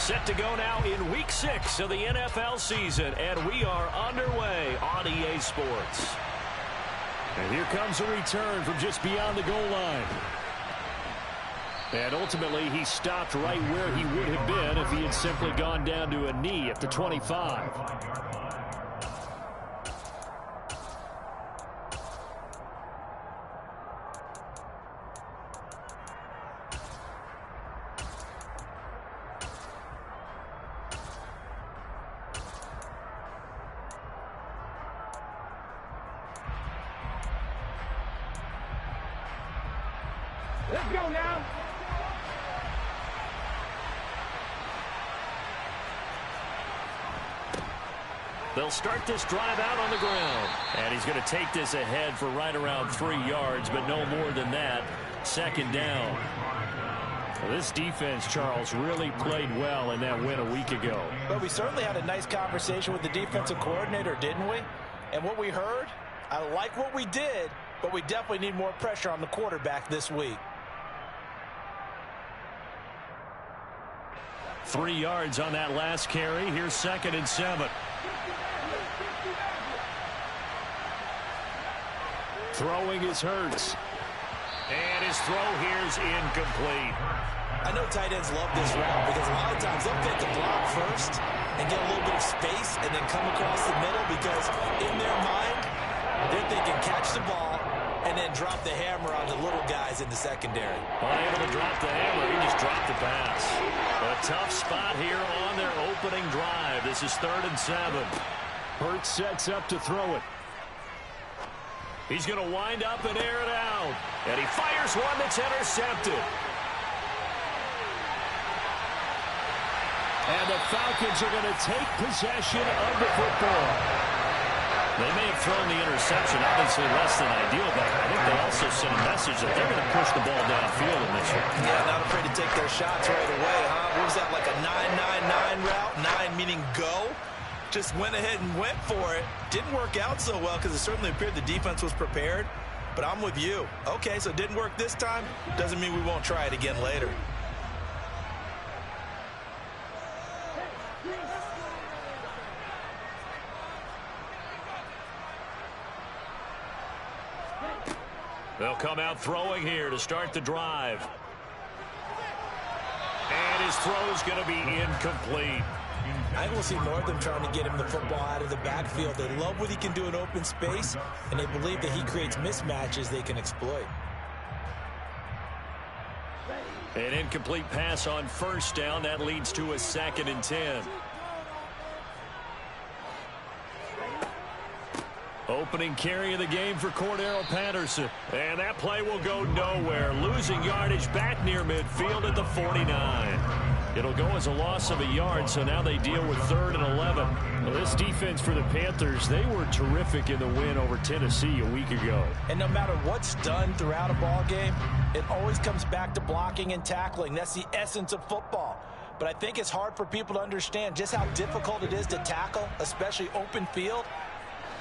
Set to go now in Week 6 of the NFL season, and we are underway on EA Sports. And here comes a return from just beyond the goal line. And ultimately, he stopped right where he would have been if he had simply gone down to a knee at the 25. Let's go now. They'll start this drive out on the ground. And he's going to take this ahead for right around 3 yards, but no more than that. Second down. Well, this defense, Charles, really played well in that win a week ago. But we certainly had a nice conversation with the defensive coordinator, didn't we? And what we heard, I like what we did, but we definitely need more pressure on the quarterback this week. 3 yards on that last carry. Here's 2nd and 7. Throwing is Hurts. And his throw here's incomplete. I know tight ends love this route because a lot of times they'll pick a block first and get a little bit of space and then come across the middle because in their mind, they're thinking catch the ball and then drop the hammer on the little guys in the secondary. Unable to drop the hammer, he just dropped the pass. A tough spot here on their opening drive. This is 3rd and 7. Hurts sets up to throw it. He's going to wind up and air it out. And he fires one that's intercepted. And the Falcons are going to take possession of the football. They may have thrown the interception, obviously less than ideal, but I think they also sent a message that they're going to push the ball downfield in this one. Yeah, not afraid to take their shots right away, huh? What was that, like a 9-9-9 route? 9 meaning go? Just went ahead and went for it. Didn't work out so well because it certainly appeared the defense was prepared. But I'm with you. Okay, so it didn't work this time. Doesn't mean we won't try it again later. They'll come out throwing here to start the drive. And his throw is going to be incomplete. I will see more of them trying to get him the football out of the backfield. They love what he can do in open space, and they believe that he creates mismatches they can exploit. An incomplete pass on 1st down. That leads to a 2nd and 10. Opening carry of the game for Cordero Patterson. And that play will go nowhere. Losing yardage back near midfield at the 49. It'll go as a loss of a yard, so now they deal with 3rd and 11. Well, this defense for the Panthers, they were terrific in the win over Tennessee a week ago. And no matter what's done throughout a ball game, it always comes back to blocking and tackling. That's the essence of football. But I think it's hard for people to understand just how difficult it is to tackle, especially open field.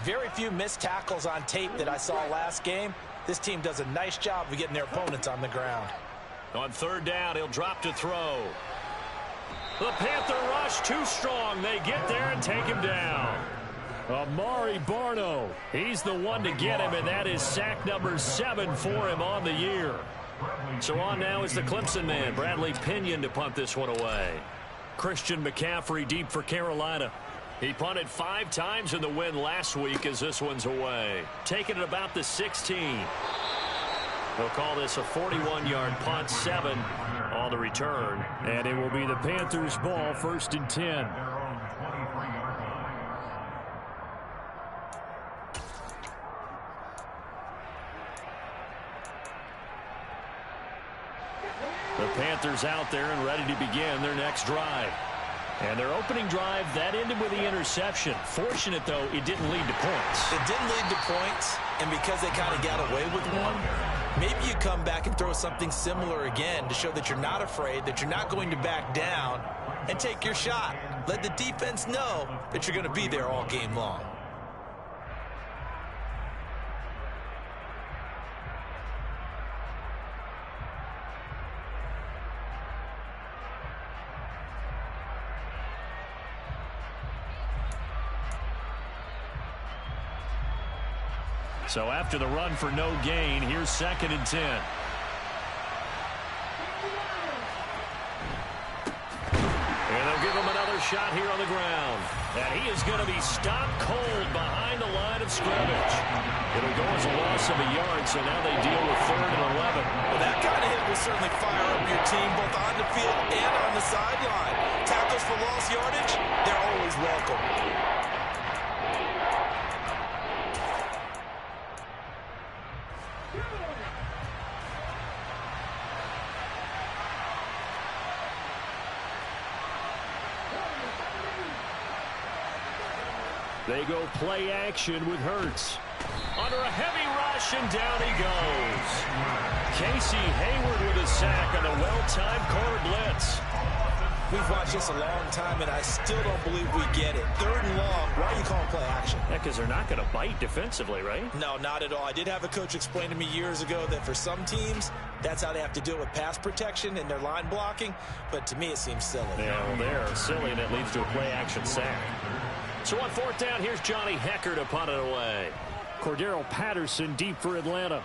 Very few missed tackles on tape that I saw last game. This team does a nice job of getting their opponents on the ground. On 3rd down, he'll drop to throw. The Panther rush too strong. They get there and take him down. Amari Barno. He's the one to get him, and that is sack number 7 for him on the year. So on now is the Clemson man, Bradley Pinion, to punt this one away. Christian McCaffrey deep for Carolina. He punted 5 times in the win last week as this one's away. Taking it about the 16. They'll call this a 41-yard punt, 7 on the return. And it will be the Panthers' ball, 1st and 10. The Panthers out there and ready to begin their next drive. And their opening drive, that ended with the interception. Fortunate, though, it didn't lead to points. It didn't lead to points, and because they kind of got away with one, maybe you come back and throw something similar again to show that you're not afraid, that you're not going to back down, and take your shot. Let the defense know that you're going to be there all game long. So after the run for no gain, here's 2nd and 10. And they'll give him another shot here on the ground. And he is going to be stopped cold behind the line of scrimmage. It'll go as a loss of a yard, so now they deal with 3rd and 11. Well, that kind of hit will certainly fire up your team both on the field and on the sideline. Tackles for lost yardage, they're always welcome. They go play action with Hurts. Under a heavy rush, and down he goes. Casey Hayward with a sack on a well-timed corner blitz. We've watched this a long time, and I still don't believe we get it. 3rd and long, why are you calling play action? Yeah, because they're not going to bite defensively, right? No, not at all. I did have a coach explain to me years ago that for some teams, that's how they have to deal with pass protection and their line blocking. But to me, it seems silly. Yeah, well, they're silly, and it leads to a play-action sack. So on 4th down, here's Johnny Hecker to punt it away. Cordero Patterson deep for Atlanta.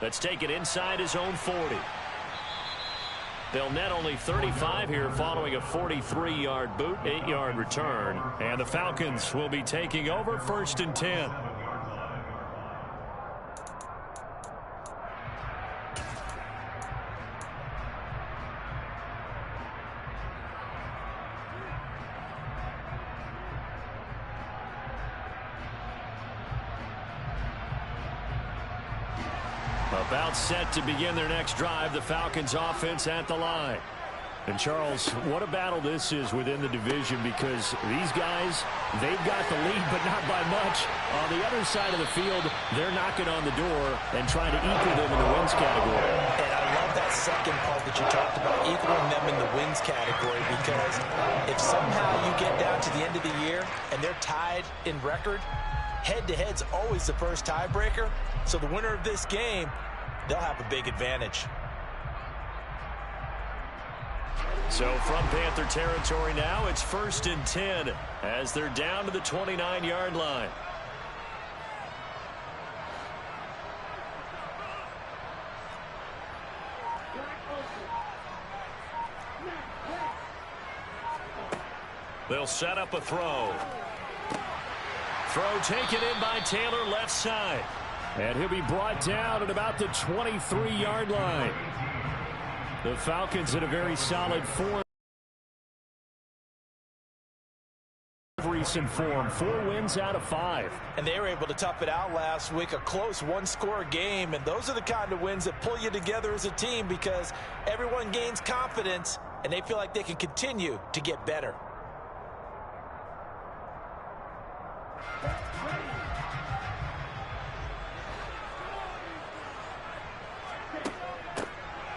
Let's take it inside his own 40. They'll net only 35 here following a 43-yard boot, 8-yard return. And the Falcons will be taking over 1st and 10. About set to begin their next drive, the Falcons offense at the line. And Charles, what a battle this is within the division, because these guys, they've got the lead, but not by much. On the other side of the field, they're knocking on the door and trying to equal them in the wins category. And I love that second part that you talked about, equaling them in the wins category, because if somehow you get down to the end of the year and they're tied in record, head-to-head's always the first tiebreaker. So the winner of this game, they'll have a big advantage. So from Panther territory now, it's 1st and 10 as they're down to the 29-yard line. They'll set up a throw. Throw taken in by Taylor, left side. And he'll be brought down at about the 23-yard line. The Falcons in a very solid form. Recent form, 4 wins out of 5. And they were able to tough it out last week, a close one-score game. And those are the kind of wins that pull you together as a team, because everyone gains confidence and they feel like they can continue to get better.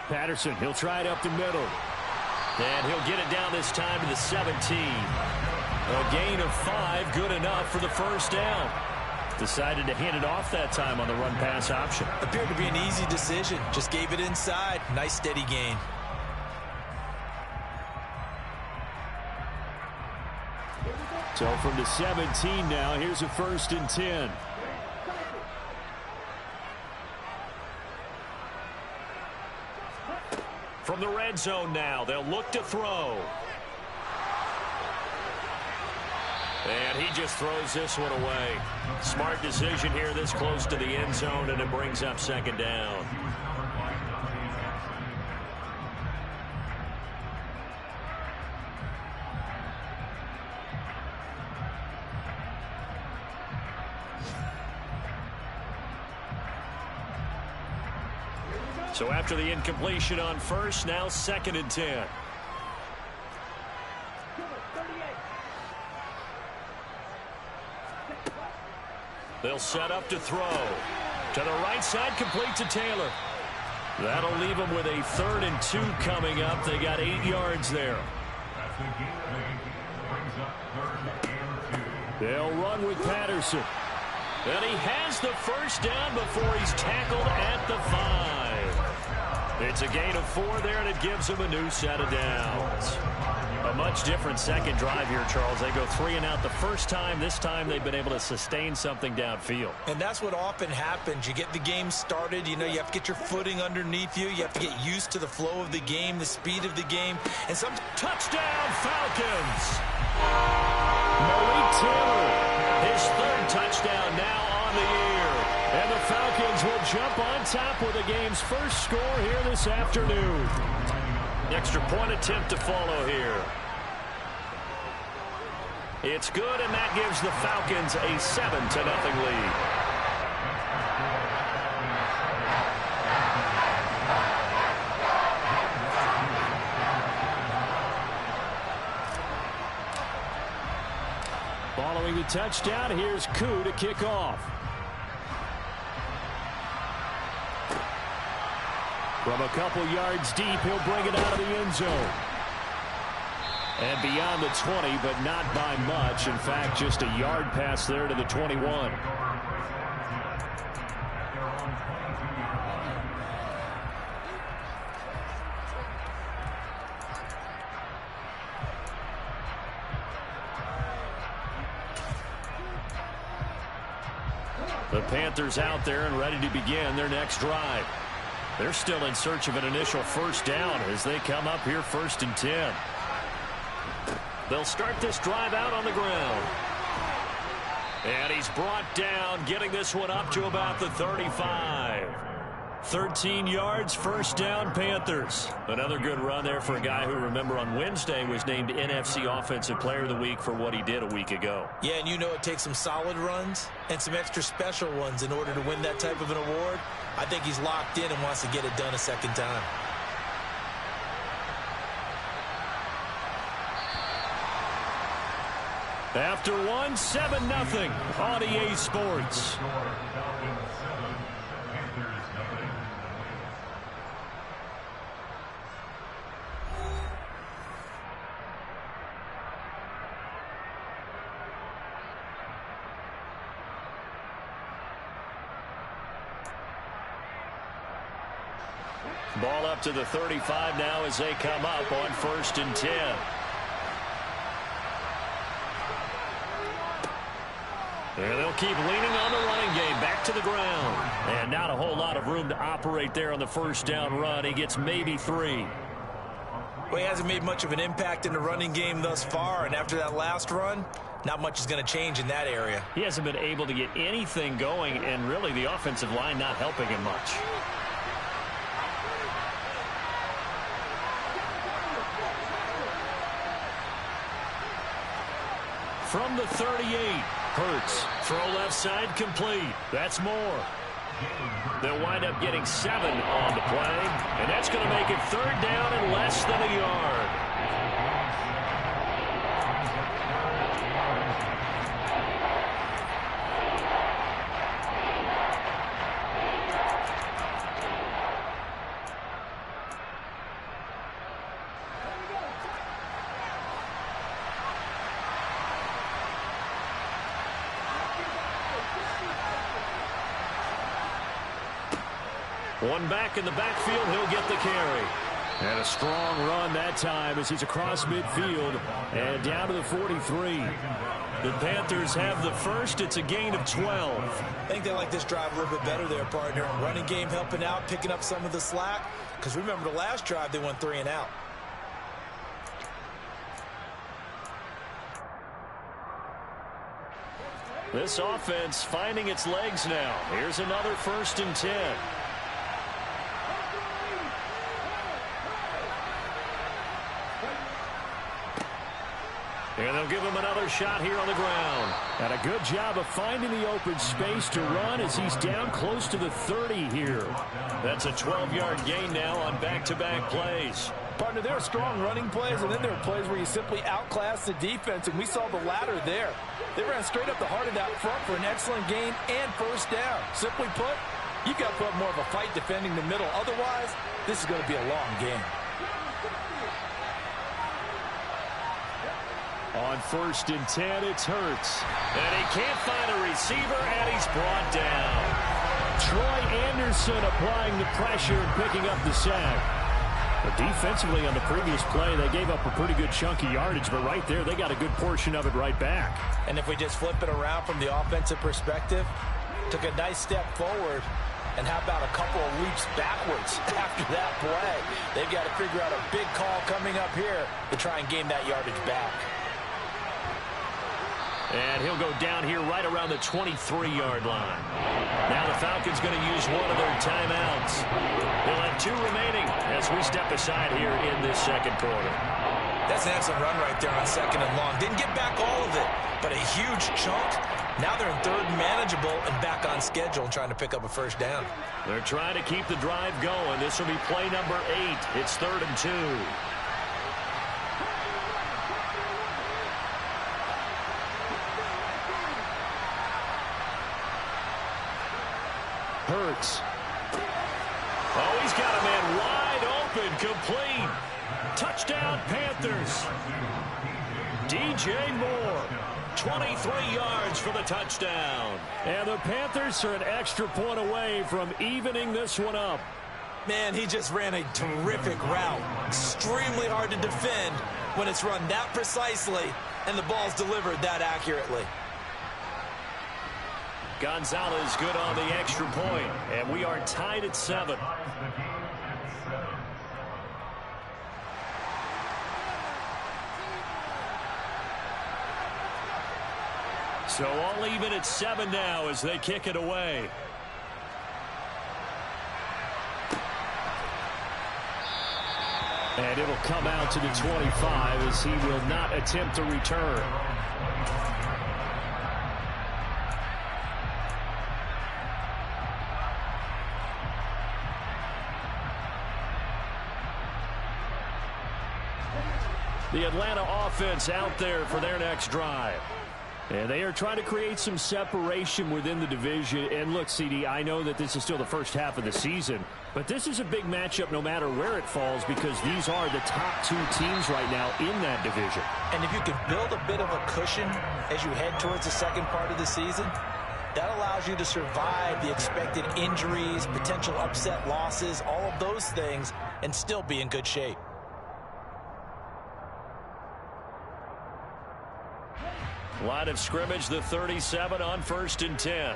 Patterson, he'll try it up the middle. And he'll get it down this time to the 17. A gain of 5, good enough for the 1st down. Decided to hand it off that time on the run-pass option. Appeared to be an easy decision. Just gave it inside. Nice, steady gain. So from the 17 now, here's a 1st and 10. From the red zone now, they'll look to throw. And he just throws this one away. Smart decision here this close to the end zone, and it brings up 2nd down. So after the incompletion on 1st, now 2nd and 10. They'll set up to throw. To the right side, complete to Taylor. That'll leave them with a 3rd and 2 coming up. They got 8 yards there. They'll run with Patterson. And he has the 1st down before he's tackled at the 5. It's a gain of 4 there, and it gives them a new set of downs. A much different second drive here, Charles. They go 3 and out the first time. This time they've been able to sustain something downfield. And that's what often happens. You get the game started. You know, you have to get your footing underneath you. You have to get used to the flow of the game, the speed of the game. And some touchdown, Falcons! Malik Taylor, his 3rd touchdown now on the year. And the Falcons will jump on top with the game's first score here this afternoon. Extra point attempt to follow here. It's good, and that gives the Falcons a 7-0 lead. Following the touchdown, here's Koo to kick off. From a couple yards deep, he'll bring it out of the end zone. And beyond the 20, but not by much. In fact, just a yard pass there to the 21. The Panthers out there and ready to begin their next drive. They're still in search of an initial first down as they come up here 1st and 10. They'll start this drive out on the ground. And he's brought down, getting this one up to about the 35. 13 yards, first down, Panthers. Another good run there for a guy who, remember, on Wednesday was named NFC Offensive Player of the Week for what he did a week ago. Yeah, and you know it takes some solid runs and some extra special ones in order to win that type of an award. I think he's locked in and wants to get it done a second time. After 7-0 on EA Sports. Ball up to the 35 now as they come up on 1st and 10. And they'll keep leaning on the running game back to the ground. And not a whole lot of room to operate there on the first down run. He gets maybe 3. Well, he hasn't made much of an impact in the running game thus far. And after that last run, not much is going to change in that area. He hasn't been able to get anything going, and really the offensive line not helping him much. From the 38, Hurts. Throw left side complete. That's more. They'll wind up getting 7 on the play, and that's going to make it 3rd down and less than a yard. One back in the backfield, he'll get the carry. And a strong run that time as he's across midfield and down to the 43. The Panthers have the first. It's a gain of 12. I think they like this drive a little bit better there, partner. Running game helping out, picking up some of the slack. Because remember the last drive, they went 3 and out. This offense finding its legs now. Here's another 1st and 10. And they'll give him another shot here on the ground. And a good job of finding the open space to run as he's down close to the 30 here. That's a 12-yard gain now on back-to-back plays. Partner, there are strong running plays, and then there are plays where you simply outclass the defense, and we saw the latter there. They ran straight up the heart of that front for an excellent gain and first down. Simply put, you've got to put more of a fight defending the middle. Otherwise, this is going to be a long game. On 1st and 10, it's Hurts. And he can't find a receiver, and he's brought down. Troy Anderson applying the pressure and picking up the sack. But defensively on the previous play, they gave up a pretty good chunk of yardage, but right there, they got a good portion of it right back. And if we just flip it around from the offensive perspective, took a nice step forward, and how about a couple of leaps backwards after that play? They've got to figure out a big call coming up here to try and gain that yardage back. And he'll go down here right around the 23-yard line. Now the Falcons going to use one of their timeouts. They'll have 2 remaining as we step aside here in this second quarter. That's an excellent run right there on 2nd and long. Didn't get back all of it, but a huge chunk. Now they're in 3rd and manageable and back on schedule and trying to pick up a first down. They're trying to keep the drive going. This will be play number 8. It's 3rd and 2. Hurts. Oh, he's got a man wide open, complete. Touchdown, Panthers. DJ Moore, 23 yards for the touchdown. And the Panthers are an extra point away from evening this one up. Man, he just ran a terrific route. Extremely hard to defend when it's run that precisely and the ball's delivered that accurately. Gonzalez good on the extra point, and we are tied at 7. So all even at 7 now as they kick it away. And it'll come out to the 25 as he will not attempt to return. The Atlanta offense out there for their next drive. And they are trying to create some separation within the division. And look, CD, I know that this is still the first half of the season, but this is a big matchup no matter where it falls because these are the top 2 teams right now in that division. And if you can build a bit of a cushion as you head towards the second part of the season, that allows you to survive the expected injuries, potential upset losses, all of those things, and still be in good shape. Line of scrimmage, the 37 on 1st and 10.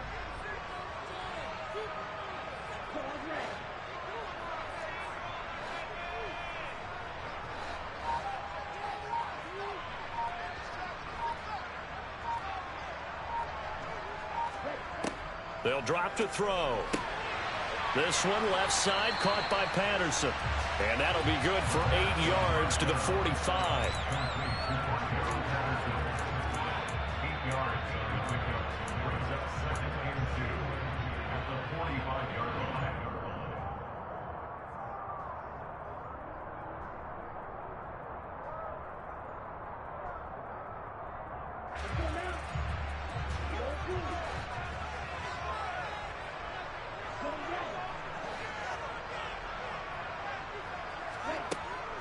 They'll drop to throw. This one left side caught by Patterson. And that'll be good for 8 yards to the 45.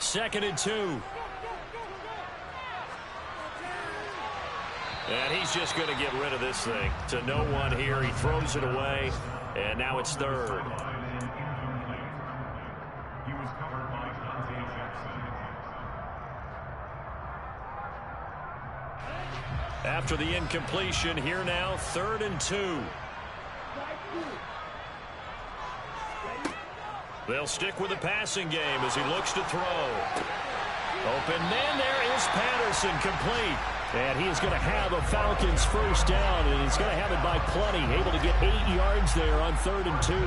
Second and 2. And he's just going to get rid of this thing. To no one here. He throws it away. And now it's 3rd. After the incompletion, here now, 3rd and 2. They'll stick with the passing game as he looks to throw. Open man, there is Patterson, complete. And he is going to have a Falcons first down, and he's going to have it by plenty. Able to get 8 yards there on 3rd and 2.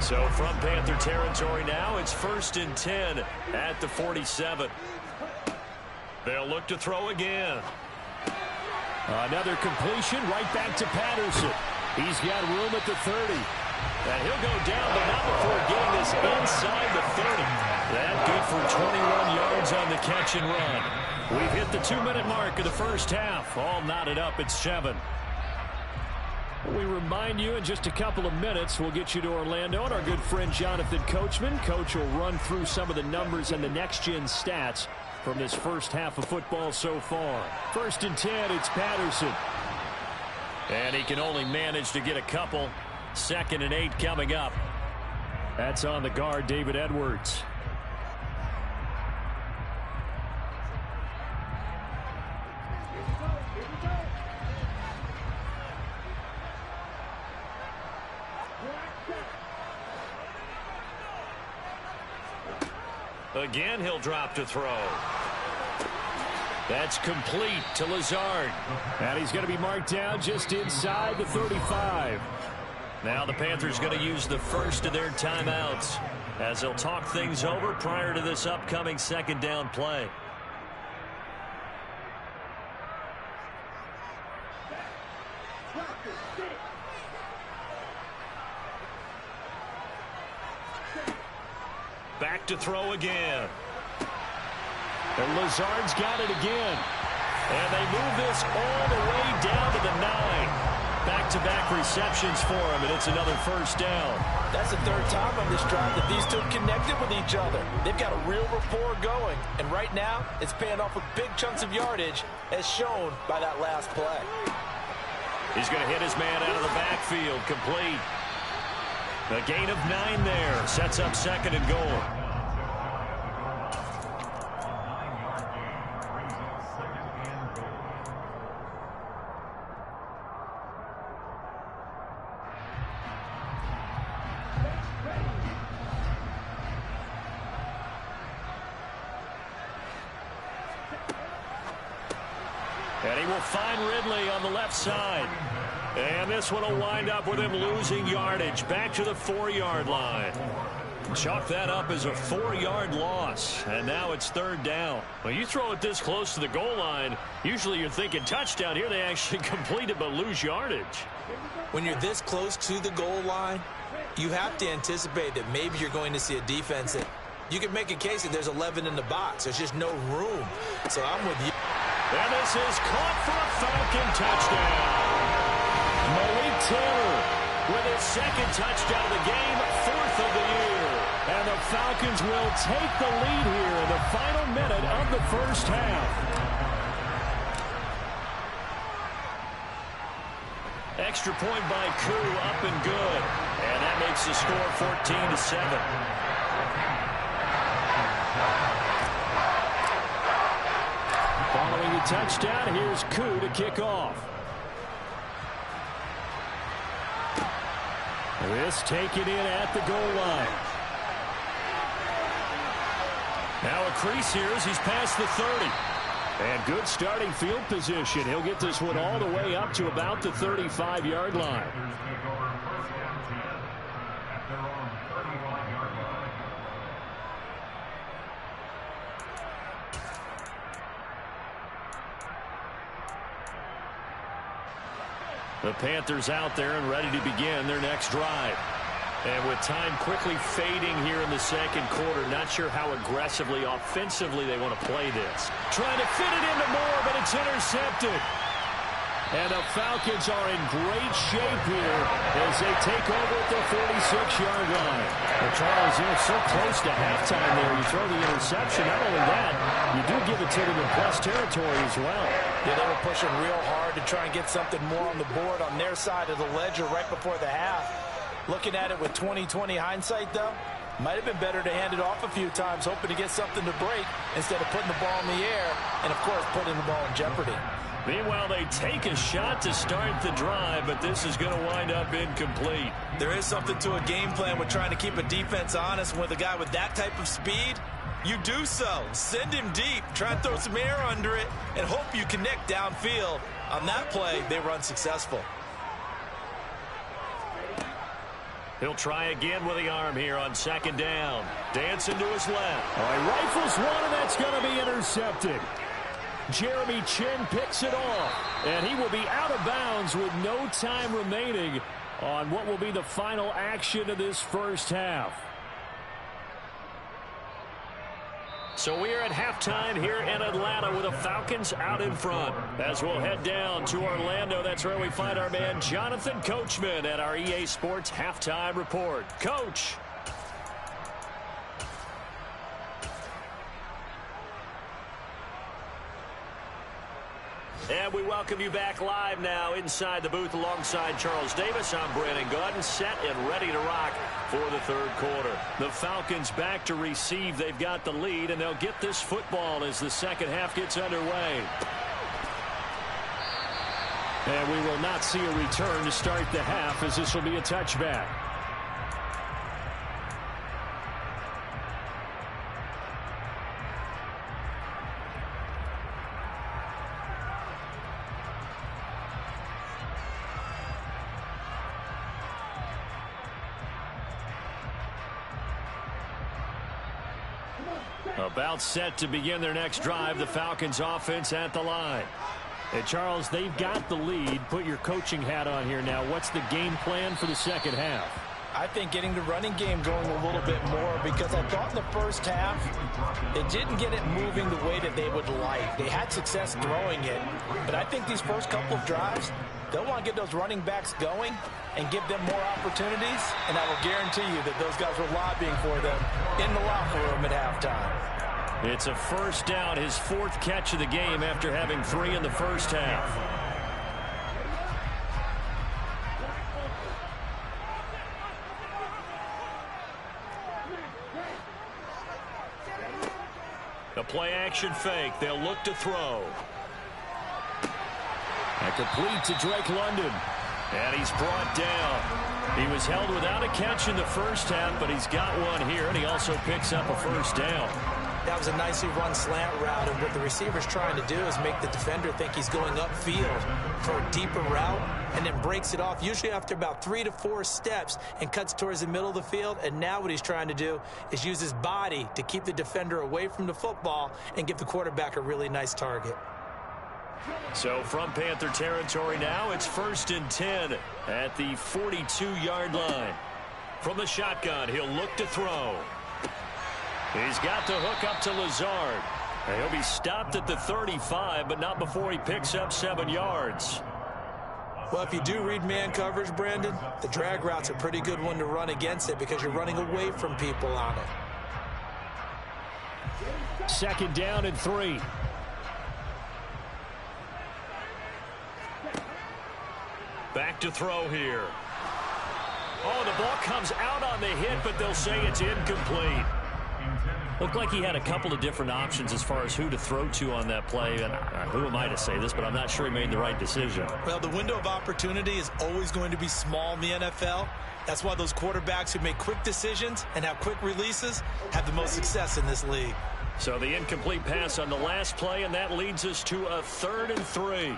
So from Panther territory now, it's 1st and 10 at the 47. They'll look to throw again. Another completion right back to Patterson. He's got room at the 30. And he'll go down, but not before getting this inside the 30. That good for 21 yards on the catch and run. We've hit the 2-minute mark of the first half. All knotted up at 7. We remind you in just a couple of minutes, we'll get you to Orlando and our good friend Jonathan Coachman. Coach will run through some of the numbers and the next-gen stats from this first half of football so far. 1st and 10, it's Patterson. And he can only manage to get a couple. 2nd and 8 coming up. That's on the guard, David Edwards. Again, he'll drop to throw. That's complete to Lazard. And he's going to be marked down just inside the 35. Now the Panthers going to use the first of their timeouts as they'll talk things over prior to this upcoming 2nd down play. Back to throw again. And Lazard's got it again. And they move this all the way down to the 9. Back-to-back receptions for him, and it's another 1st down. That's the 3rd time on this drive that these two connected with each other. They've got a real rapport going, and right now it's paying off with big chunks of yardage as shown by that last play. He's going to hit his man out of the backfield, complete. A gain of 9 there, sets up 2nd and goal. And he will find Ridley on the left side. And this one will wind up with him losing yardage back to the 4-yard line. Chalk that up as a 4-yard loss. And now it's 3rd down. Well, you throw it this close to the goal line, usually you're thinking touchdown. Here they actually complete it but lose yardage. When you're this close to the goal line, you have to anticipate that maybe you're going to see a defense that you can make a case that there's 11 in the box. There's just no room. So I'm with you. And this is caught for a Falcon touchdown. Malik Taylor with his 2nd touchdown of the game, 4th of the year. And the Falcons will take the lead here in the final minute of the 1st half. Extra point by Koo, up and good. And that makes the score 14-7. Following the touchdown, here's Koo to kick off. This taken in at the goal line. Now a crease here as he's past the 30. And good starting field position. He'll get this one all the way up to about the 35-yard line. The Panthers out there and ready to begin their next drive. And with time quickly fading here in the 2nd quarter, not sure how aggressively, offensively they want to play this. Trying to fit it into Moore, but it's intercepted. And the Falcons are in great shape here as they take over at the 46-yard line. Well, Charles, you're so close to halftime there. You throw the interception. Not only that, you do give it to them in plus territory as well. Yeah, they were pushing real hard to try and get something more on the board on their side of the ledger right before the half. Looking at it with 20/20 hindsight, though, might have been better to hand it off a few times, hoping to get something to break instead of putting the ball in the air and, of course, putting the ball in jeopardy. Meanwhile, they take a shot to start the drive, but this is going to wind up incomplete. There is something to a game plan with trying to keep a defense honest. With a guy with that type of speed, you do so. Send him deep, try and throw some air under it, and hope you connect downfield. On that play, they were unsuccessful. He'll try again with the arm here on 2nd down. Dancing to his left. All right, rifles one, and that's going to be intercepted. Jeremy Chin picks it off, and he will be out of bounds with no time remaining on what will be the final action of this 1st half. So we are at halftime here in Atlanta with the Falcons out in front. As we'll head down to Orlando, that's where we find our man Jonathan Coachman at our EA Sports Halftime Report. Coach. And we welcome you back live now inside the booth alongside Charles Davis. I'm Brandon Gaudin, set and ready to rock for the third quarter. The Falcons back to receive. They've got the lead, and they'll get this football as the second half gets underway. And we will not see a return to start the half, as this will be a touchback. About set to begin their next drive, the Falcons offense at the line. And Charles, they've got the lead. Put your coaching hat on here now. What's the game plan for the second half? I think getting the running game going a little bit more, because I thought in the first half they didn't get it moving the way that they would like. They had success throwing it, but I think these first couple of drives, they'll want to get those running backs going and give them more opportunities, and I will guarantee you that those guys were lobbying for them in the locker room at halftime. It's a first down, his fourth catch of the game after having 3 in the first half. The play action fake. They'll look to throw. And complete to Drake London. And he's brought down. He was held without a catch in the first half, but he's got one here, and he also picks up a first down. That was a nicely run slant route, and what the receiver's trying to do is make the defender think he's going upfield for a deeper route, and then breaks it off, usually after about 3 to 4 steps, and cuts towards the middle of the field. And now what he's trying to do is use his body to keep the defender away from the football and give the quarterback a really nice target. So from Panther territory now, it's 1st and 10 at the 42-yard line. From the shotgun, he'll look to throw. He's got the hook up to Lazard. He'll be stopped at the 35, but not before he picks up 7 yards. Well, if you do read man coverage, Brandon, the drag route's a pretty good one to run against it because you're running away from people on it. 2nd down and 3. Back to throw here. Oh, the ball comes out on the hit, but they'll say it's incomplete. Looked like he had a couple of different options as far as who to throw to on that play. And who am I to say this, but I'm not sure he made the right decision. Well, the window of opportunity is always going to be small in the NFL. That's why those quarterbacks who make quick decisions and have quick releases have the most success in this league. So the incomplete pass on the last play, and that leads us to a 3rd and 3.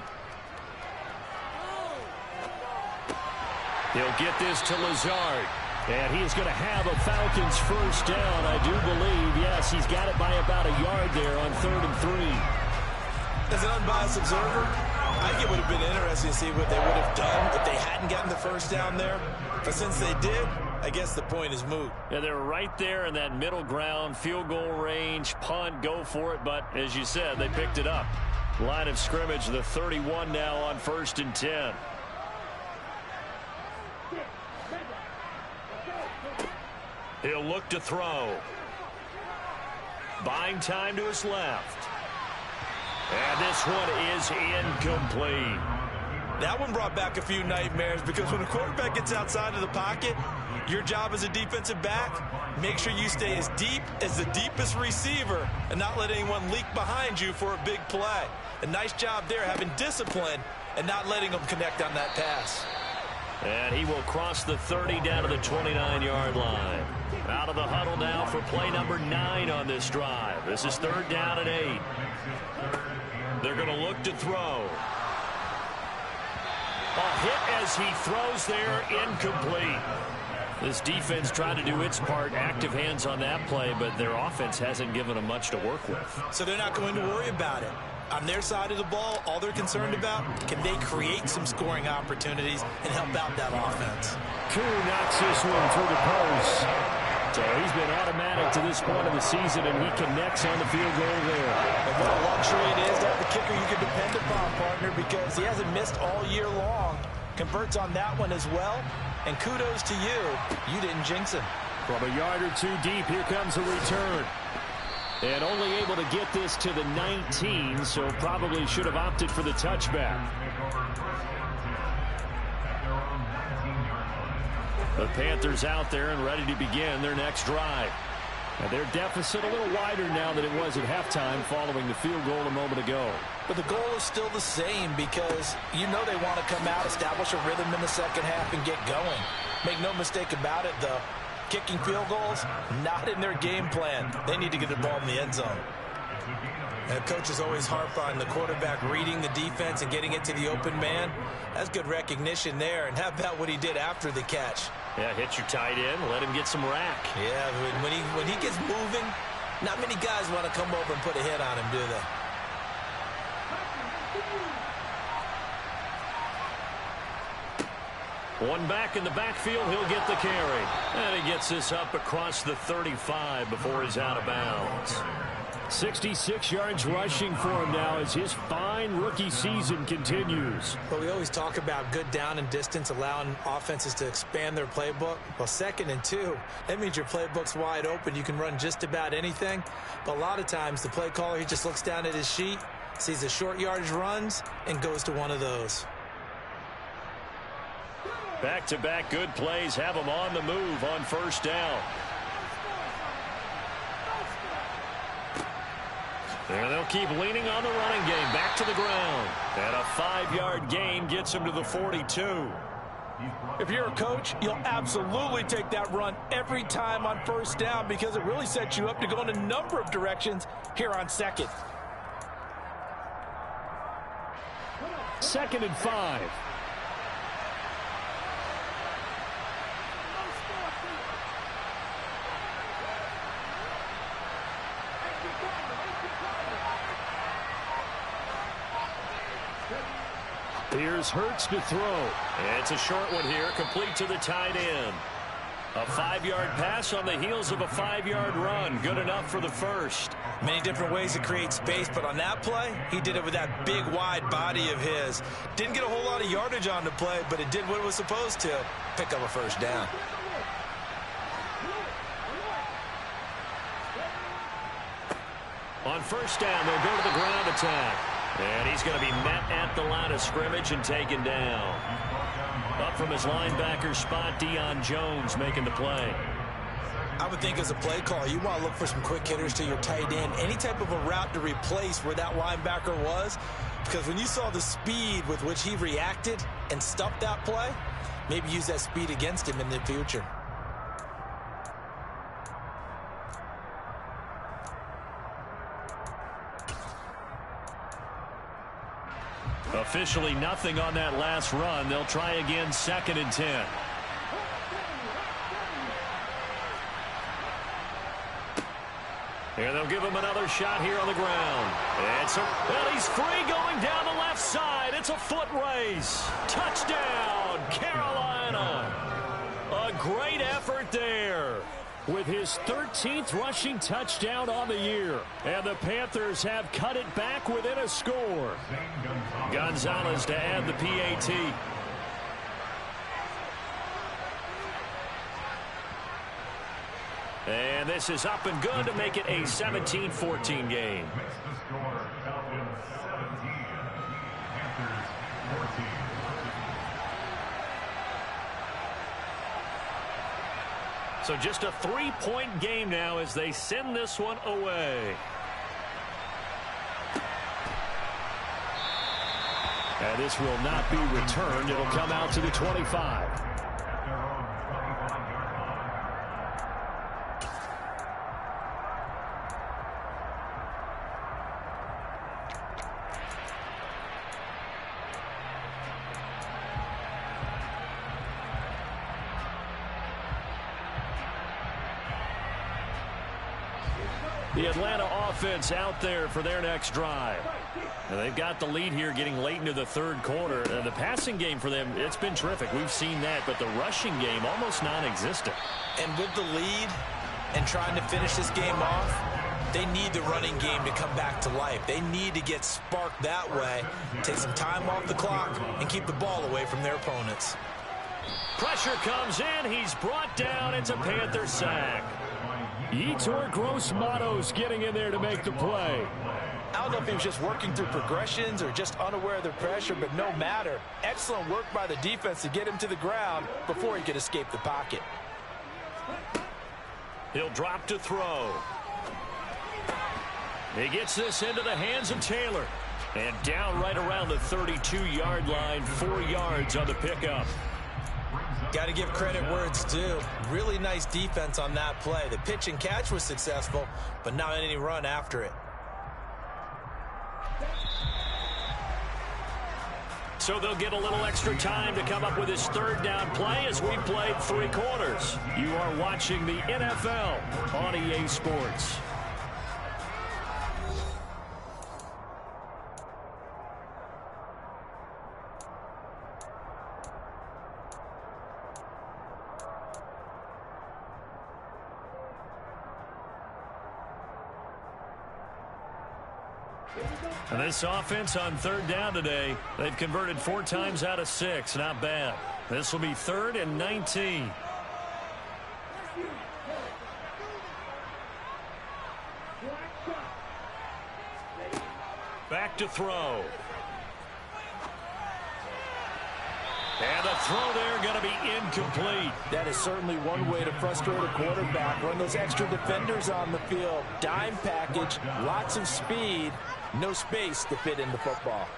He'll get this to Lazard. And he is going to have a Falcons first down, I do believe. Yes, he's got it by about a yard there on 3rd and 3. As an unbiased observer, I think it would have been interesting to see what they would have done if they hadn't gotten the first down there. But since they did, I guess the point is moot. Yeah, they're right there in that middle ground, field goal range, punt, go for it. But as you said, they picked it up. Line of scrimmage, the 31 now on 1st and 10. He'll look to throw. Buying time to his left. And this one is incomplete. That one brought back a few nightmares because when a quarterback gets outside of the pocket, your job as a defensive back, make sure you stay as deep as the deepest receiver and not let anyone leak behind you for a big play. A nice job there having discipline and not letting them connect on that pass. And he will cross the 30 down to the 29-yard line. Out of the huddle now for play number 9 on this drive. This is 3rd down and 8. They're going to look to throw. A hit as he throws there, incomplete. This defense tried to do its part, active hands on that play, but their offense hasn't given them much to work with. So they're not going to worry about it. On their side of the ball, all they're concerned about, can they create some scoring opportunities and help out that offense? Koo knocks this one through the post. So he's been automatic to this point of the season, and he connects on the field goal there. And what a luxury it is to have the kicker you can depend upon, partner, because he hasn't missed all year long. Converts on that one as well. And kudos to you. You didn't jinx him. From a yard or two deep, here comes a return. And only able to get this to the 19, so probably should have opted for the touchback. The Panthers out there and ready to begin their next drive. And their deficit a little wider now than it was at halftime following the field goal a moment ago. But the goal is still the same because you know they want to come out, establish a rhythm in the second half, and get going. Make no mistake about it, though. Kicking field goals, not in their game plan. They need to get the ball in the end zone. And coaches always harp on the quarterback reading the defense and getting it to the open man. That's good recognition there. And how about what he did after the catch? Yeah, hit your tight end, let him get some rack. Yeah, when he gets moving, not many guys want to come over and put a hit on him, do they? One back in the backfield, he'll get the carry. And he gets this up across the 35 before he's out of bounds. 66 yards rushing for him now as his fine rookie season continues. But we always talk about good down and distance, allowing offenses to expand their playbook. Well, 2nd and 2, that means your playbook's wide open. You can run just about anything. But a lot of times the play caller, he just looks down at his sheet, sees the short yardage runs, and goes to one of those. Back-to-back good plays have him on the move on first down. And they'll keep leaning on the running game. Back to the ground. And a 5-yard gain gets him to the 42. If you're a coach, you'll absolutely take that run every time on first down because it really sets you up to go in a number of directions here on second. 2nd and 5. Here's Hurts to throw. And it's a short one here, complete to the tight end. A 5-yard pass on the heels of a 5-yard run. Good enough for the first. Many different ways to create space, but on that play, he did it with that big, wide body of his. Didn't get a whole lot of yardage on the play, but it did what it was supposed to. Pick up a first down. On first down, they'll go to the ground attack. And he's going to be met at the line of scrimmage and taken down. Up from his linebacker spot, Deion Jones making the play. I would think as a play call, you want to look for some quick hitters to your tight end. Any type of a route to replace where that linebacker was. Because when you saw the speed with which he reacted and stuffed that play, maybe use that speed against him in the future. Officially nothing on that last run. They'll try again, 2nd and 10. And they'll give him another shot here on the ground. Well, he's free going down the left side. It's a foot race. Touchdown, Carolina. A great effort there with his 13th rushing touchdown on the year. And the Panthers have cut it back within a score. Gonzalez to add the PAT. And this is up and good to make it a 17-14 game. So just a 3-point game now as they send this one away. And this will not be returned. It'll come out to the 25. The Atlanta offense out there for their next drive. And they've got the lead here getting late into the third quarter. The passing game for them, it's been terrific. We've seen that, but the rushing game almost non-existent. And with the lead and trying to finish this game off, they need the running game to come back to life. They need to get sparked that way, take some time off the clock, and keep the ball away from their opponents. Pressure comes in. He's brought down. It's a Panther sack. yr2 getting in there to make the play. I don't know if he was just working through progressions or just unaware of the pressure, but no matter. Excellent work by the defense to get him to the ground before he could escape the pocket. He'll drop to throw. He gets this into the hands of Taylor. And down right around the 32-yard line, 4 yards on the pickup. Got to give credit where it's due. Really nice defense on that play. The pitch and catch was successful, but not any run after it. So they'll get a little extra time to come up with his third down play as we played 3 quarters. You are watching the NFL on EA Sports. And this offense on third down today, they've converted 4 times out of 6. Not bad. This will be 3rd and 19. Back to throw. And the throw there going to be incomplete. That is certainly one way to frustrate a quarterback. Run those extra defenders on the field. Dime package, lots of speed, no space to fit in the football.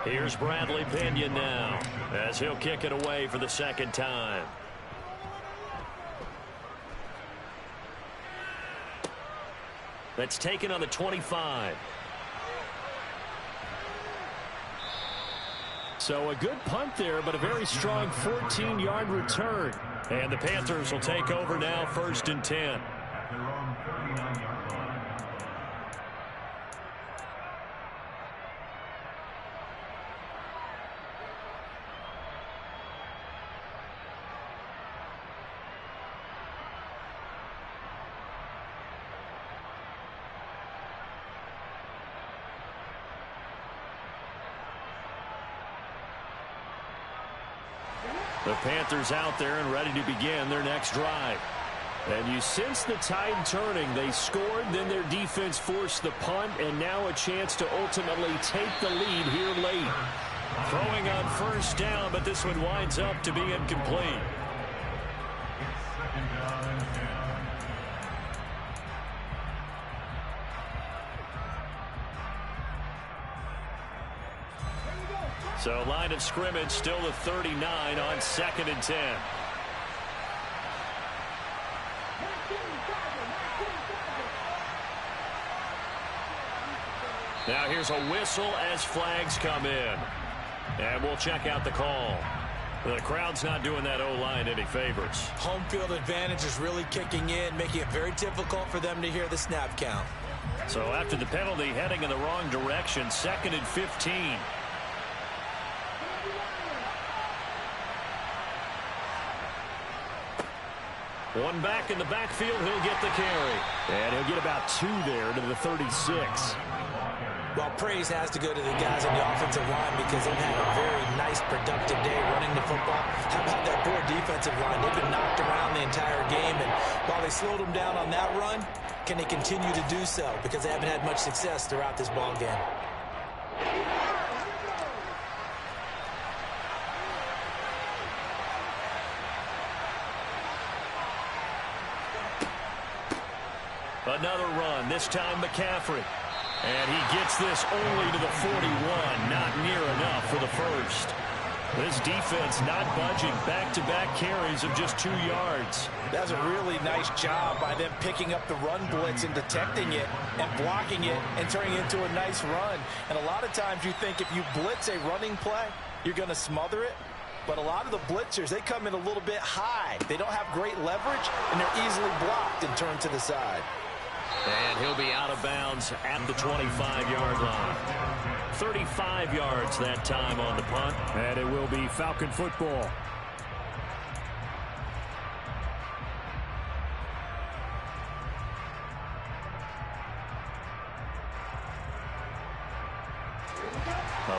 Here's Bradley Pinion now as he'll kick it away for the 2nd time. That's taken on the 25. So a good punt there, but a very strong 14-yard return. And the Panthers will take over now, 1st and 10. The Panthers out there and ready to begin their next drive. And you sense the tide turning. They scored, then their defense forced the punt, and now a chance to ultimately take the lead here late. Throwing on 1st down, but this one winds up to be incomplete. So line of scrimmage still the 39 on 2nd and 10. Now here's a whistle as flags come in. And we'll check out the call. The crowd's not doing that O-line any favors. Home field advantage is really kicking in, making it very difficult for them to hear the snap count. So after the penalty, heading in the wrong direction, 2nd and 15. One back in the backfield, he'll get the carry. And he'll get about 2 there to the 36. Well, praise has to go to the guys on the offensive line because they've had a very nice, productive day running the football. How about that poor defensive line? They've been knocked around the entire game, and while they slowed them down on that run, can they continue to do so? Because they haven't had much success throughout this ball game. Another run, this time McCaffrey. And he gets this only to the 41, not near enough for the first. This defense not budging, back-to-back carries of just 2 yards. That's a really nice job by them picking up the run blitz and detecting it and blocking it and turning it into a nice run. And a lot of times you think if you blitz a running play, you're going to smother it. But a lot of the blitzers, they come in a little bit high. They don't have great leverage, and they're easily blocked and turned to the side. And he'll be out of bounds at the 25-yard line. 35 yards that time on the punt. And it will be Falcon football.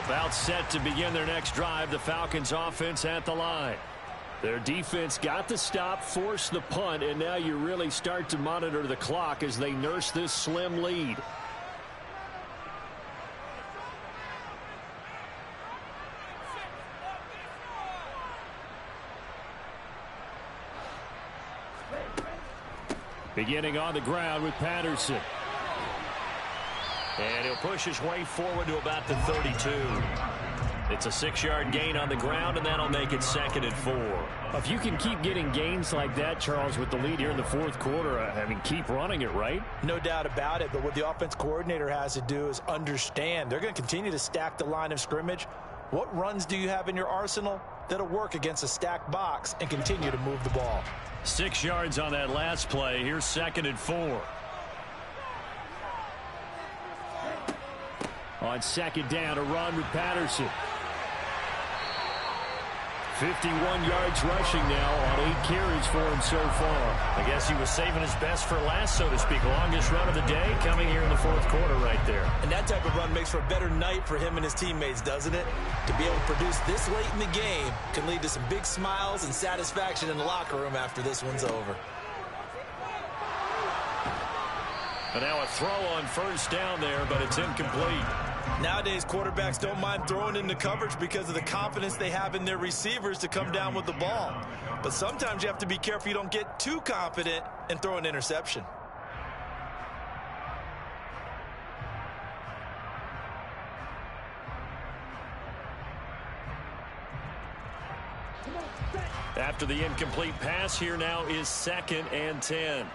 About set to begin their next drive. The Falcons offense at the line. Their defense got the stop, forced the punt, and now you really start to monitor the clock as they nurse this slim lead. Beginning on the ground with Patterson. And he'll push his way forward to about the 32. It's a 6-yard gain on the ground, and that'll make it 2nd and 4. If you can keep getting gains like that, Charles, with the lead here in the fourth quarter, I mean, keep running it, right? No doubt about it, but what the offense coordinator has to do is understand they're going to continue to stack the line of scrimmage. What runs do you have in your arsenal that'll work against a stacked box and continue to move the ball? 6 yards on that last play. Here's 2nd and 4. On 2nd down, a run with Patterson. 51 yards rushing now on 8 carries for him so far. I guess he was saving his best for last, so to speak. Longest run of the day coming here in the fourth quarter right there. And that type of run makes for a better night for him and his teammates, doesn't it? To be able to produce this late in the game can lead to some big smiles and satisfaction in the locker room after this one's over. And now a throw on 1st down there, but it's incomplete. Nowadays, quarterbacks don't mind throwing into coverage because of the confidence they have in their receivers to come down with the ball. But sometimes you have to be careful you don't get too confident and throw an interception. After the incomplete pass, here now is 2nd and 10.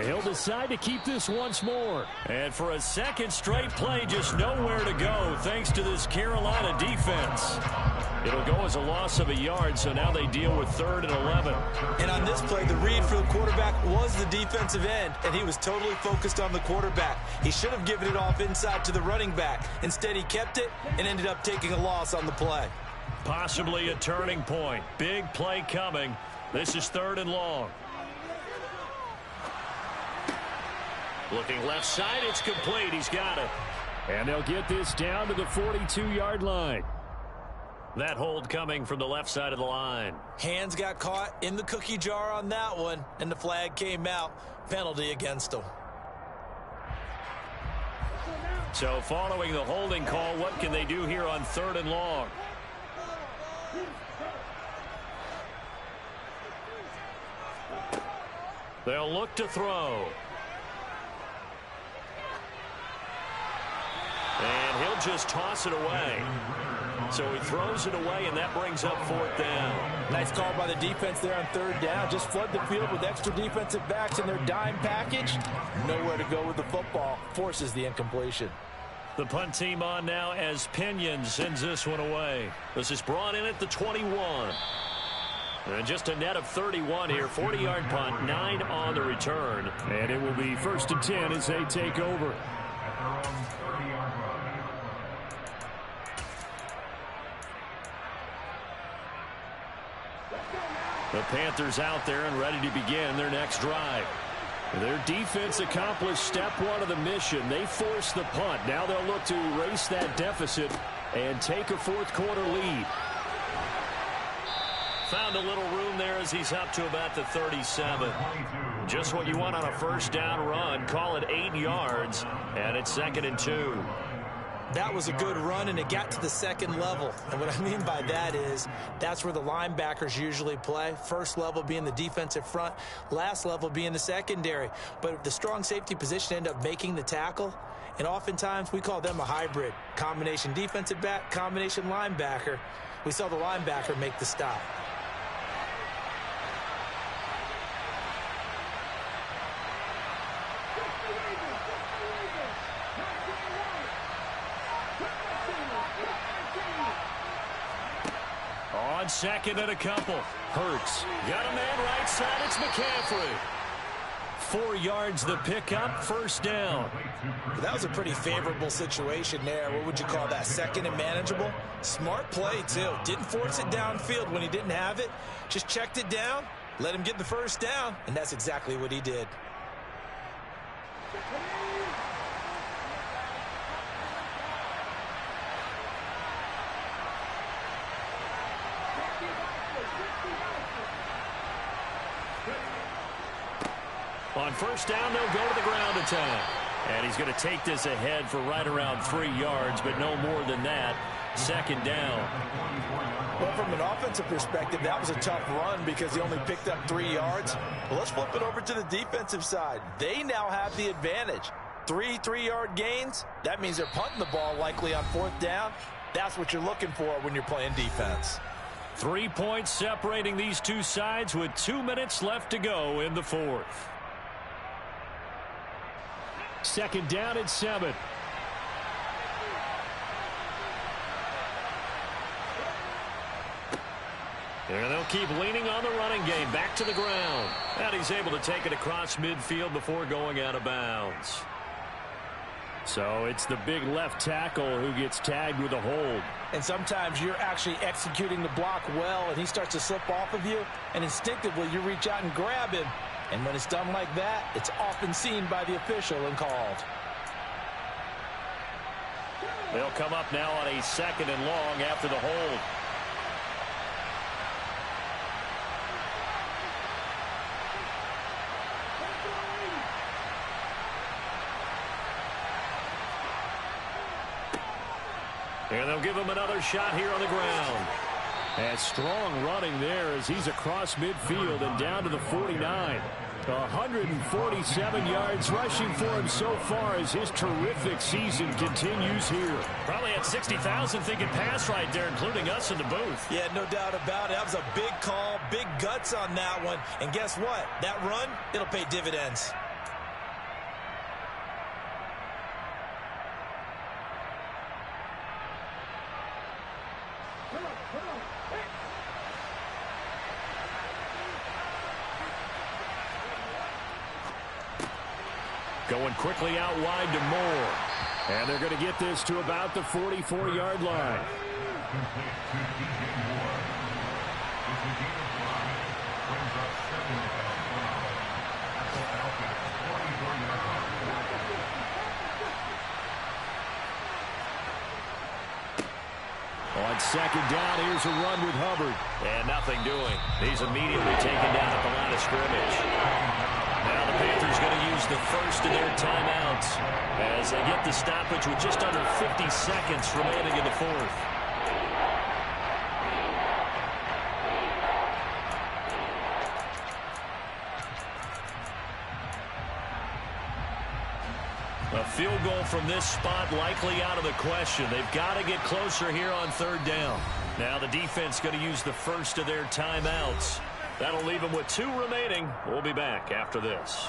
He'll decide to keep this once more. And for a second straight play, just nowhere to go thanks to this Carolina defense. It'll go as a loss of a yard, so now they deal with 3rd and 11. And on this play, the read for the quarterback was the defensive end, and he was totally focused on the quarterback. He should have given it off inside to the running back. Instead, he kept it and ended up taking a loss on the play. Possibly a turning point. Big play coming. This is 3rd and long. Looking left side, it's complete. He's got it. And they'll get this down to the 42-yard line. That hold coming from the left side of the line. Hands got caught in the cookie jar on that one, and the flag came out. Penalty against him. So following the holding call, what can they do here on 3rd and long? They'll look to throw. And he'll just toss it away. So he throws it away, and that brings up 4th down. Nice call by the defense there on 3rd down. Just flood the field with extra defensive backs in their dime package. Nowhere to go with the football. Forces the incompletion. The punt team on now as Pinion sends this one away. This is brought in at the 21. And just a net of 31 here. 40-yard punt, 9 on the return. And it will be 1st and 10 as they take over. The Panthers out there and ready to begin their next drive. Their defense accomplished step 1 of the mission. They forced the punt. Now they'll look to erase that deficit and take a fourth quarter lead. Found a little room there as he's up to about the 37. Just what you want on a 1st down run. Call it 8 yards, and it's 2nd and 2. That was a good run, and it got to the 2nd level. And what I mean by that is that's where the linebackers usually play. First level being the defensive front, last level being the secondary. But the strong safety position ended up making the tackle, and oftentimes we call them a hybrid. Combination defensive back, combination linebacker. We saw the linebacker make the stop. On 2nd and a couple. Hurts. Got a man right side. It's McCaffrey. 4 yards the pickup. 1st down. That was a pretty favorable situation there. What would you call that? 2nd and manageable? Smart play, too. Didn't force it downfield when he didn't have it. Just checked it down, let him get the 1st down, and that's exactly what he did. On first down, they'll go to the ground attack. And he's going to take this ahead for right around 3 yards, but no more than that. Second down. Well, from an offensive perspective, that was a tough run because he only picked up 3 yards. Well, let's flip it over to the defensive side. They now have the advantage. 3 3-yard gains. That means they're punting the ball likely on fourth down. That's what you're looking for when you're playing defense. 3 points separating these two sides with 2 minutes left to go in the fourth. Second down at 7. And they'll keep leaning on the running game. Back to the ground. And he's able to take it across midfield before going out of bounds. So it's the big left tackle who gets tagged with a hold. And sometimes you're actually executing the block well, and he starts to slip off of you, and instinctively you reach out and grab him. And when it's done like that, it's often seen by the official and called. They'll come up now on a second and long after the hold. And they'll give him another shot here on the ground. And strong running there as he's across midfield and down to the 49. 147 yards rushing for him so far as his terrific season continues here. Probably had 60,000 thinking pass right there, including us in the booth. Yeah, no doubt about it. That was a big call, big guts on that one. And guess what? That run, it'll pay dividends. Going quickly out wide to Moore. And they're going to get this to about the 44-yard line. On second down, here's a run with Hubbard. And nothing doing. He's immediately taken down at the line of scrimmage. Now the Panthers going to use the first of their timeouts as they get the stoppage with just under 50 seconds remaining in the fourth. A field goal from this spot likely out of the question. They've got to get closer here on third down. Now the defense going to use the first of their timeouts. That'll leave them with 2 remaining. We'll be back after this.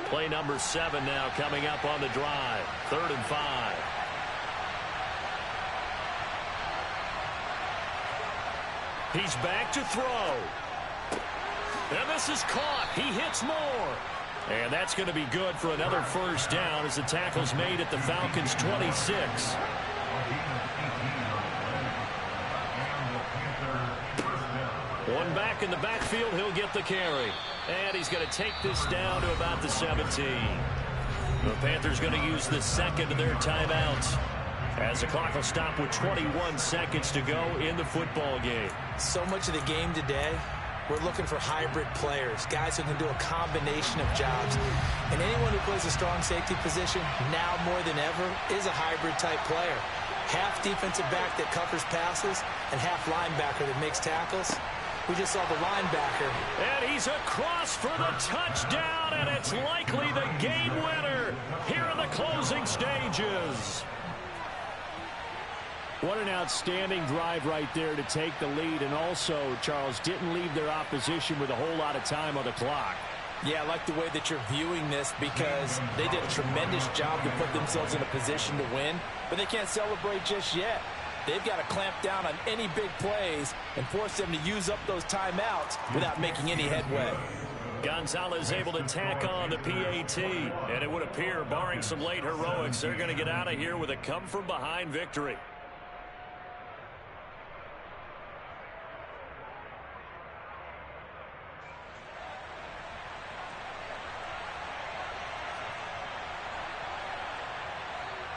Play number 7 now coming up on the drive. 3rd and 5. He's back to throw. And this is caught. He hits Moore. And that's going to be good for another first down as the tackle's made at the Falcons' 26. One back in the backfield, he'll get the carry. And he's going to take this down to about the 17. The Panthers going to use the second of their timeouts as the clock will stop with 21 seconds to go in the football game. So much of the game today, we're looking for hybrid players, guys who can do a combination of jobs. And anyone who plays a strong safety position, now more than ever, is a hybrid-type player. Half defensive back that covers passes and half linebacker that makes tackles. We just saw the linebacker. And he's across for the touchdown, and it's likely the game winner here in the closing stages. What an outstanding drive right there to take the lead. And also, Charles, didn't leave their opposition with a whole lot of time on the clock. Yeah, I like the way that you're viewing this because they did a tremendous job to put themselves in a position to win, but they can't celebrate just yet. They've got to clamp down on any big plays and force them to use up those timeouts without making any headway. Gonzalez able to tack on the PAT. And it would appear, barring some late heroics, they're going to get out of here with a come-from-behind victory.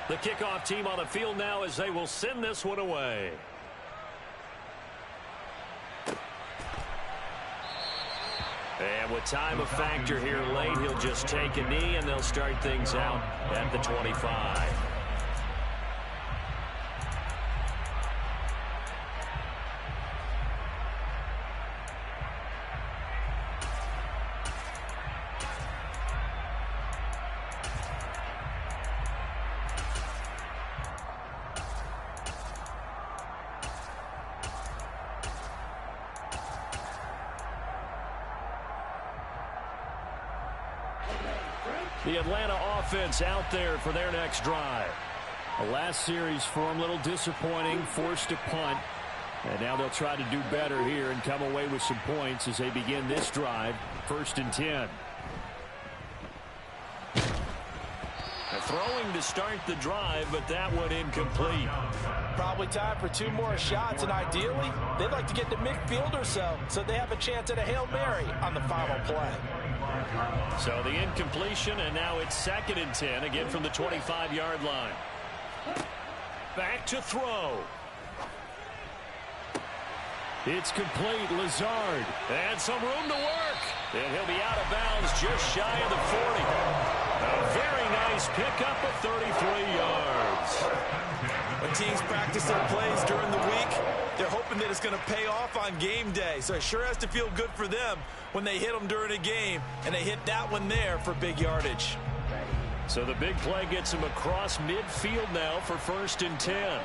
The kickoff team on the field now as they will send this one away. And with time a factor here late, he'll just take a knee and they'll start things out at the 25. The Atlanta offense out there for their next drive. The last series for them, a little disappointing, forced a punt. And now they'll try to do better here and come away with some points as they begin this drive, 1st and 10. They're throwing to start the drive, but that one incomplete. Probably time for 2 more shots, and ideally, they'd like to get to midfield or so they have a chance at a Hail Mary on the final play. So the incompletion, and now it's 2nd and 10, again from the 25-yard line. Back to throw. It's complete. Lazard. And some room to work. And he'll be out of bounds just shy of the 40. A very nice pickup of 33 yards. When teams practice their plays during the week, they're hoping that it's going to pay off on game day. So it sure has to feel good for them when they hit them during a game, and they hit that one there for big yardage. So the big play gets him across midfield now for 1st and 10.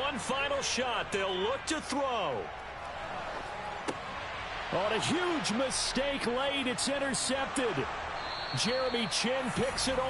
One final shot. They'll look to throw. On a huge mistake late. It's intercepted. Jeremy Chin picks it off.